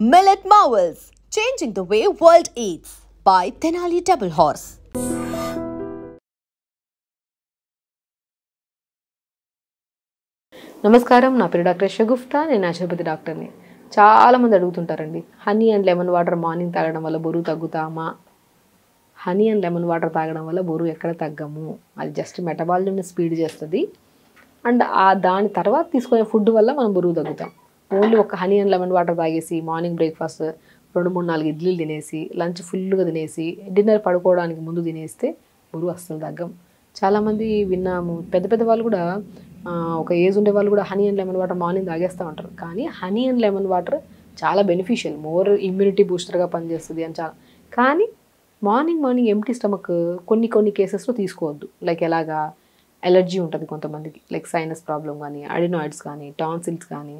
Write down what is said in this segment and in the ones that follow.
Millet Marvels, changing the way world eats by Tenali Double Horse. నమస్కారం, నా పేరు doctor Shagufta. నేను న్యాచురోపతి డాక్టర్ని. చాలామంది అడుగుతుంటారండి, honey and lemon water morning తాగడం వల్ల బరువు తగ్గుతామా? హనీ అండ్ లెమన్ వాటర్ తాగడం వల్ల బరువు ఎక్కడ తగ్గము. అది జస్ట్ మెటబాలిజంని స్పీడ్ చేస్తుంది. అండ్ దాని తర్వాత తీసుకునే ఫుడ్ వల్ల మనం బరువు తగ్గుతాం. ఓన్లీ ఒక హనీ అండ్ లెమన్ వాటర్ తాగేసి మార్నింగ్ బ్రేక్ఫాస్ట్ 2-3-4 ఇడ్లీలు తినేసి లంచ్ ఫుల్గా తినేసి డిన్నర్ పడుకోవడానికి ముందు తినేస్తే బరువు అస్సలు తగ్గం. చాలామంది విన్నాము, పెద్ద పెద్ద వాళ్ళు కూడా, ఒక ఏజ్ ఉండే వాళ్ళు కూడా honey and lemon water morning తాగేస్తూ ఉంటారు. కానీ హనీ అండ్ లెమన్ వాటర్ చాలా బెనిఫిషియల్, మోర్ ఇమ్యూనిటీ బూస్టర్గా పనిచేస్తుంది అని చాలా. కానీ మార్నింగ్ ఎంప్టీ స్టమక్ కొన్ని కేసెస్లో తీసుకోవద్దు. లైక్ ఎలాగా, ఎలర్జీ ఉంటుంది కొంతమందికి, లైక్ సైనస్ ప్రాబ్లం కానీ, అడినాయిడ్స్ కానీ, టాన్సిల్స్ కానీ,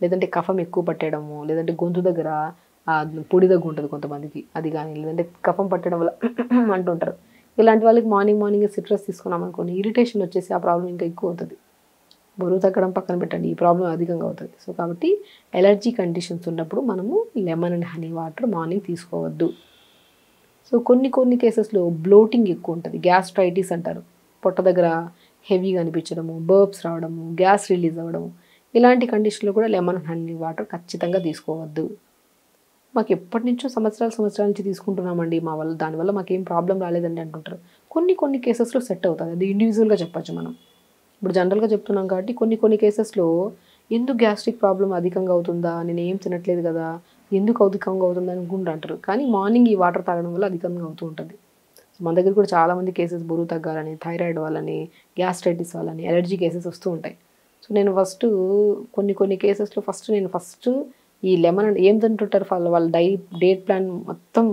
లేదంటే కఫం ఎక్కువ పట్టడము, లేదంటే గొంతు దగ్గర పొడి దగ్గు ఉంటుంది కొంతమందికి, అది కానీ, లేదంటే కఫం పట్టడం వల్ల అంటుంటారు. ఇలాంటి వాళ్ళకి మార్నింగ్ సిట్రస్ తీసుకున్నాం అనుకోండి, ఇరిటేషన్ వచ్చేసి ఆ ప్రాబ్లం ఇంకా ఎక్కువ అవుతుంది. బరువు తగ్గడం పక్కన పెట్టండి, ఈ ప్రాబ్లం అధికంగా అవుతుంది. సో కాబట్టి ఎలర్జీ కండిషన్స్ ఉన్నప్పుడు మనము lemon and honey water morning తీసుకోవద్దు. సో కొన్ని కేసెస్లో బ్లోటింగ్ ఎక్కువ ఉంటుంది, గ్యాస్ట్రైటిస్ అంటారు. పొట్ట దగ్గర హెవీగా అనిపించడము, బర్బ్స్ రావడము, గ్యాస్ రిలీజ్ అవ్వడము, ఇలాంటి కండిషన్లో కూడా లెమన్ అండ్ హనీ వాటర్ ఖచ్చితంగా తీసుకోవద్దు. మాకు ఎప్పటి నుంచో సంవత్సరాల నుంచి తీసుకుంటున్నామండి, మా వల్ల దానివల్ల మాకేం ప్రాబ్లం రాలేదండి అంటుంటారు. కొన్ని కేసెస్లో సెట్ అవుతుంది, అది ఇండివిజువల్గా చెప్పచ్చు మనం. ఇప్పుడు జనరల్గా చెప్తున్నాం కాబట్టి కొన్ని కేసెస్లో ఎందుకు గ్యాస్ట్రిక్ ప్రాబ్లం అధికంగా అవుతుందా, నేను ఏం తినట్లేదు కదా, ఎందుకు అధికంగా అవుతుందా అనుకుంటూ అంటారు. కానీ మార్నింగ్ ఈ వాటర్ తాగడం వల్ల అధికంగా అవుతూ ఉంటుంది. మన దగ్గర కూడా చాలామంది కేసెస్ బరువు తగ్గాలని, థైరాయిడ్ వాళ్ళని, గ్యాస్ట్రైటిస్ వాళ్ళని, ఎలర్జీ కేసెస్ వస్తూ ఉంటాయి. సో నేను కొన్ని కేసెస్లో ఫస్ట్ ఈ లెమన్ ఏం తింటుంటారు వాళ్ళ డేట్ ప్లాన్ మొత్తం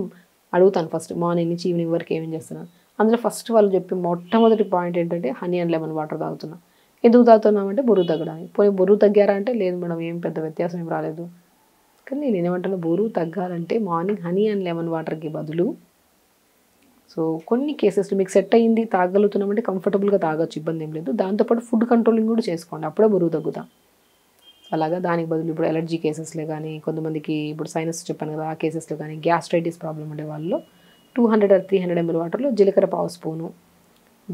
అడుగుతాను. ఫస్ట్ మార్నింగ్ నుంచి ఈవినింగ్ వరకు ఏమేం చేస్తున్నాను, అందులో ఫస్ట్ వాళ్ళు చెప్పే మొట్టమొదటి పాయింట్ ఏంటంటే హనీ అండ్ లెమన్ వాటర్ తాగుతున్నా. ఎందుకు తాగుతున్నామంటే బరువు తగ్గడానికి. పోనీ బరువు తగ్గారా అంటే లేదు మేడం, ఏం పెద్ద వ్యత్యాసం ఏం రాలేదు. కానీ నేనేమంటాను, బరువు తగ్గాలంటే మార్నింగ్ హనీ అండ్ లెమన్ వాటర్కి బదులు, సో కొన్ని కేసెస్లో మీకు సెట్ అయ్యింది తాగలుగుతున్నామంటే కంఫర్టబుల్గా తాగొచ్చు, ఇబ్బంది ఏం లేదు. దాంతోపాటు ఫుడ్ కంట్రోలింగ్ కూడా చేసుకోండి, అప్పుడే బరువు తగ్గుతాం. అలాగా దానికి బదులు ఇప్పుడు ఎలర్జీ కేసెస్లో కానీ, కొంతమందికి ఇప్పుడు సైనస్ చెప్పాను కదా, ఆ కేసెస్లో కానీ, గ్యాస్ట్రైటిస్ ప్రాబ్లం ఉండే వాళ్ళు 200 or 300 ml వాటర్లో జీలకర్ర పావు స్పూను,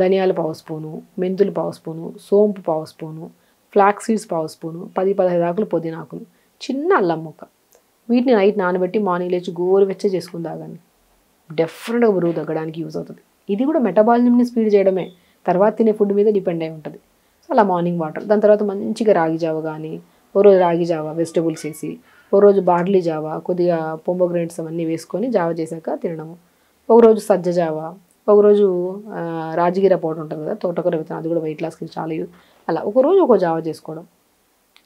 ధనియాలు పావు స్పూను, మెంతులు పావు స్పూను, సోంపు పావు స్పూను, ఫ్లాక్స్ సీడ్స్ పావు స్పూను, 10-15 ఆకులు పుదీనాకులు, చిన్న అల్లం ముక్క, వీటిని నైట్ నానబెట్టి మార్నింగ్ లేచి గోరువెచ్చ చేసుకుని తాగండి. డెఫినెట్గా బరువు తగ్గడానికి యూజ్ అవుతుంది. ఇది కూడా మెటబాలిజంని స్పీడ్ చేయడమే, తర్వాత తినే ఫుడ్ మీద డిపెండ్ అయి ఉంటుంది. సో అలా మార్నింగ్ వాటర్, దాని తర్వాత మంచిగా రాగి జావ కానీ, ఓ రోజు రాగి జావ వెజిటబుల్స్ వేసి, ఓ రోజు బార్లీ జావ కొద్దిగా పొమోగ్రానేట్స్ అవన్నీ వేసుకొని జావ చేశాక తినడము, ఒకరోజు సజ్జ జావ, ఒకరోజు రాజగిర పౌడర్ ఉంటుంది కదా, తోటకూర విత్తనం, అది కూడా వెయిట్ లాస్కి చాలా అలా ఒకరోజు ఒక జావ చేసుకోవడం.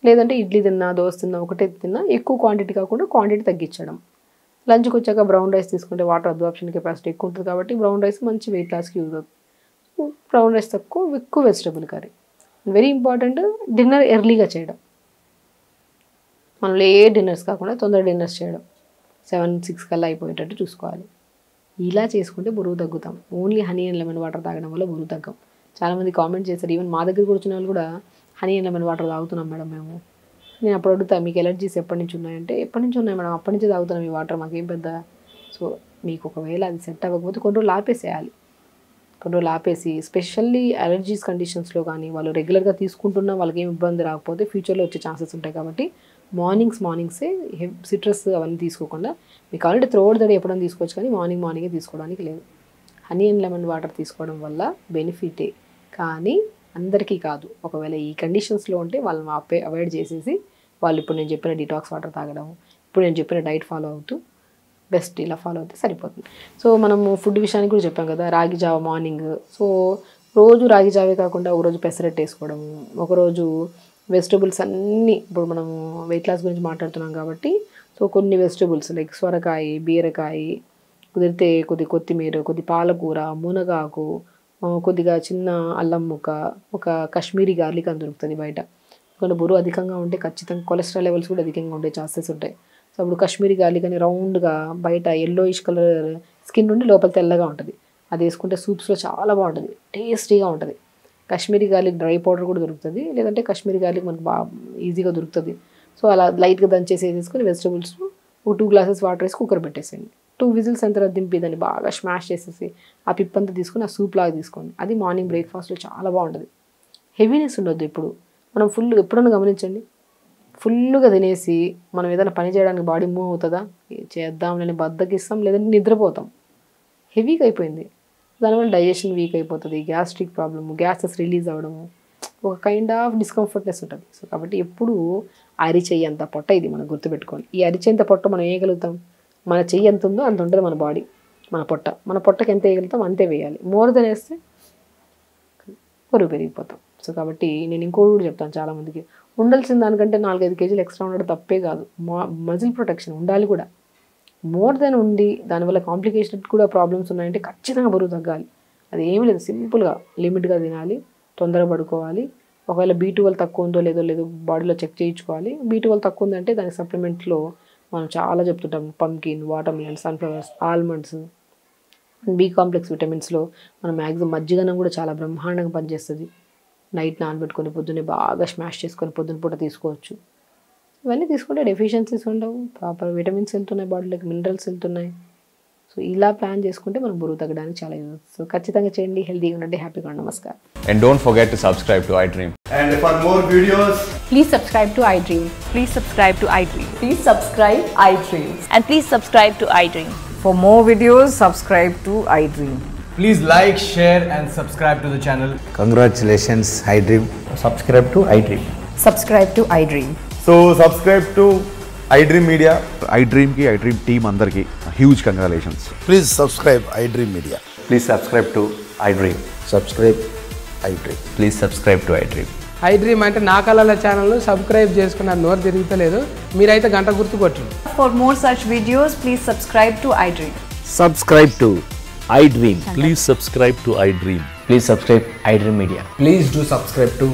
లేదంటే ఇడ్లీ తిన్నా, దోశ తిన్నా, ఒకటే తిన్నా, ఎక్కువ క్వాంటిటీ కాకుండా క్వాంటిటీ తగ్గించడం. లంచ్కి వచ్చాక బ్రౌన్ రైస్ తీసుకుంటే వాటర్ అబ్జార్ప్షన్ కెపాసిటీ ఎక్కువ ఉంటుంది కాబట్టి బ్రౌన్ రైస్ మంచి వెయిట్ లాస్కి యూజ్ అవుతుంది. బ్రౌన్ రైస్ ఎక్కువ vegetable curry. Very important, dinner ఎర్లీగా చేయడం. మనం లేట్ డిన్నర్స్ కాకుండా తొందర డిన్నర్స్ చేయడం, 7-6 కల్లా అయిపోయేటట్టు చూసుకోవాలి. ఇలా చేసుకుంటే బరువు తగ్గుతాం. Only honey and lemon water తాగడం వల్ల బరువు తగ్గం. చాలామంది కామెంట్ చేశారు, ఈవెన్ మా దగ్గరికి వచ్చిన వాళ్ళు కూడా హనీ అండ్ లెమన్ వాటర్ తాగుతున్నాం మేడం మేము. నేను అప్పుడు అడుగుతాను, మీకు ఎలర్జీస్ ఎప్పటి నుంచి ఉన్నాయంటే, ఎప్పటి నుంచి ఉన్నాయి మేడం, అప్పటి నుంచి తాగుతున్నాం ఈ వాటర్, మాకేం పెద్ద. సో మీకు ఒకవేళ అది సెట్ అవ్వకపోతే కొన్ని రోజులు ఆపేసేయాలి. కొన్ని రోజులు ఆపేసి, స్పెషల్లీ అలర్జీస్ కండిషన్స్లో కానీ వాళ్ళు రెగ్యులర్గా తీసుకుంటున్నా వాళ్ళకి ఏం ఇబ్బంది రాకపోతే ఫ్యూచర్లో వచ్చే ఛాన్సెస్ ఉంటాయి. కాబట్టి మార్నింగ్సే సిట్రస్ అవన్నీ తీసుకోకుండా, మీకు ఆల్రెడీ త్రోఅవుట్ ద డే ఎప్పుడైనా తీసుకోవచ్చు, కానీ మార్నింగే తీసుకోవడానికి లేదు. హనీ అండ్ లెమన్ వాటర్ తీసుకోవడం వల్ల బెనిఫిటే, కానీ అందరికీ కాదు. ఒకవేళ ఈ కండిషన్స్లో ఉంటే వాళ్ళని అవాయిడ్ చేసేసి, వాళ్ళు ఇప్పుడు నేను చెప్పిన డిటాక్స్ వాటర్ తాగడం, ఇప్పుడు నేను చెప్పిన డైట్ ఫాలో అవుతూ బెస్ట్ ఇలా ఫాలో అవుతే సరిపోతుంది. సో మనము ఫుడ్ విషయానికి కూడా చెప్పాం కదా, రాగి జావ మార్నింగ్. సో రోజు రాగి జావే కాకుండా ఒకరోజు పెసరట్టు వేసుకోవడము, ఒకరోజు వెజిటబుల్స్ అన్నీ, ఇప్పుడు మనము వెయిట్ లాస్ గురించి మాట్లాడుతున్నాం కాబట్టి, సో కొన్ని వెజిటబుల్స్ లైక్ సొరకాయ, బీరకాయ, కుదిరితే కొద్ది కొత్తిమీర, కొద్ది పాలకూర, మునగాకు, కొద్దిగా చిన్న అల్లం ముక్క, ఒక కాశ్మీరీ గార్లిక్ అని దొరుకుతుంది బయట. ఎందుకంటే బరువు అధికంగా ఉంటే ఖచ్చితంగా కొలెస్ట్రాల్ లెవెల్స్ కూడా అధికంగా ఉండే ఛాన్సెస్ ఉంటాయి. సో అప్పుడు కాశ్మీరీ గార్లిక్ అని రౌండ్గా బయట ఎల్లోయిష్ కలర్ స్కిన్ నుండి లోపల తెల్లగా ఉంటుంది, అది వేసుకుంటే సూప్స్లో చాలా బాగుంటుంది, టేస్టీగా ఉంటుంది. కాశ్మీరీ గార్లిక్ డ్రై పౌడర్ కూడా దొరుకుతుంది, లేదంటే కాశ్మీరీ గార్లిక్ మనకు బాగా ఈజీగా దొరుకుతుంది. సో అలా లైట్గా దంచేసి వేసేసుకొని వెజిటబుల్స్ ఒక 2 గ్లాసెస్ వాటర్ వేసి కుక్కర్ పెట్టేసేయండి. 2 విజిల్స్ అయిన తర్వాత దింపి దాన్ని బాగా స్మాష్ చేసేసి ఆ పిప్పంతా తీసుకుని ఆ సూప్ లాగా తీసుకోండి. అది మార్నింగ్ బ్రేక్ఫాస్ట్లో చాలా బాగుంటుంది. హెవీనెస్ ఉండొద్దు. ఇప్పుడు మనం ఎప్పుడన్నా గమనించండి, ఫుల్గా తినేసి మనం ఏదైనా పని చేయడానికి బాడీ మూవ్ అవుతుందా? చేద్దాం లేని బద్దకిస్తాం, లేదంటే నిద్రపోతాం. హెవీగా అయిపోయింది. దానివల్ల డైజెషన్ వీక్ అయిపోతుంది, గ్యాస్ట్రిక్ ప్రాబ్లము, గ్యాసెస్ రిలీజ్ అవ్వడము, ఒక కైండ్ ఆఫ్ డిస్కంఫర్ట్నెస్ ఉంటుంది. సో కాబట్టి ఎప్పుడు అరిచెయ్యి అంత పొట్ట ఇది మనం గుర్తుపెట్టుకోండి. ఈ అరిచెంత పొట్ట మనం వేయగలుగుతాం. మన చెయ్యి ఎంత ఉందో అంత ఉంటుంది మన బాడీ, మన పొట్టకి ఎంత వేయగలుగుతాం అంతే వేయాలి. మోర్ దెన్ వేస్తే బరువు పెరిగిపోతాం. సో కాబట్టి నేను ఇంకోటి కూడా చెప్తాను, చాలామందికి ఉండాల్సిన దానికంటే 4-5 కేజీలు ఎక్స్ట్రా ఉండడం తప్పే కాదు. మజిల్ ప్రొటెక్షన్ ఉండాలి కూడా. మోర్ దెన్ ఉండి దానివల్ల కాంప్లికేషన్ కూడా ప్రాబ్లమ్స్ ఉన్నాయంటే ఖచ్చితంగా బరువు తగ్గాలి. అది ఏమీ లేదు, సింపుల్గా లిమిట్గా తినాలి, తొందరగా పడుకోవాలి. ఒకవేళ B12 తక్కువ ఉందో లేదో బాడీలో చెక్ చేయించుకోవాలి. B12 తక్కువ ఉందంటే దానికి సప్లిమెంట్స్లో మనం చాలా చెప్తుంటాం, pumpkin, watermelon, sunflowers, almonds, B complex విటమిన్స్లో మనం మ్యాక్సిమం మజ్జిగనం కూడా చాలా బ్రహ్మాండంగా పనిచేస్తుంది. నైట్ నానబెట్టుకొని పొద్దున్నే బాగా స్మాష్ చేసుకొని పొద్దున పూట తీసుకోవచ్చు. ఇవన్నీ తీసుకుంటే డెఫిషియన్సీస్ ఉండవు, ప్రాపర్ విటమిన్స్ వెళ్తున్నాయి బాడీలోకి, మినరల్స్ వెళ్తున్నాయి. సో ఇలా ప్లాన్ చేసుకుంటే మనం బరువు తగ్గడానికి చాలా యూజ్. సో ఖచ్చితంగా చేయండి, హెల్తీగా ఉండండి, హ్యాపీగా ఉండండి. నమస్కారం. And don't forget to subscribe to iDream. And for more videos, Please subscribe to iDream. Please subscribe to iDream. Please subscribe iDream. And please subscribe to iDream. For more videos, subscribe to iDream. please like, share and subscribe to the channel. Congratulations, iDream. Subscribe to iDream. Subscribe to iDream. So subscribe to iDream Media. iDream ki iDream team andarki huge congratulations. Please subscribe iDream Media. Please subscribe to iDream. Subscribe iDream. Please subscribe to iDream. iDream అంటే నా కళల channel subscribe చేసుకున్న నోరు తిరుగుతలేదు, మీరైతే గంట గుర్తు కొట్టండి. For more such videos, please subscribe to iDream. Subscribe to iDream. Please subscribe to iDream. Please subscribe iDream Media. Please do subscribe to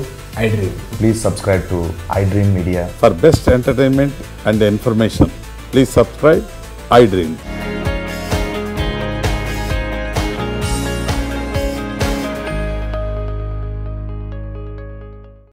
iDream. Please subscribe to iDream Media. For best entertainment and information, please subscribe iDream.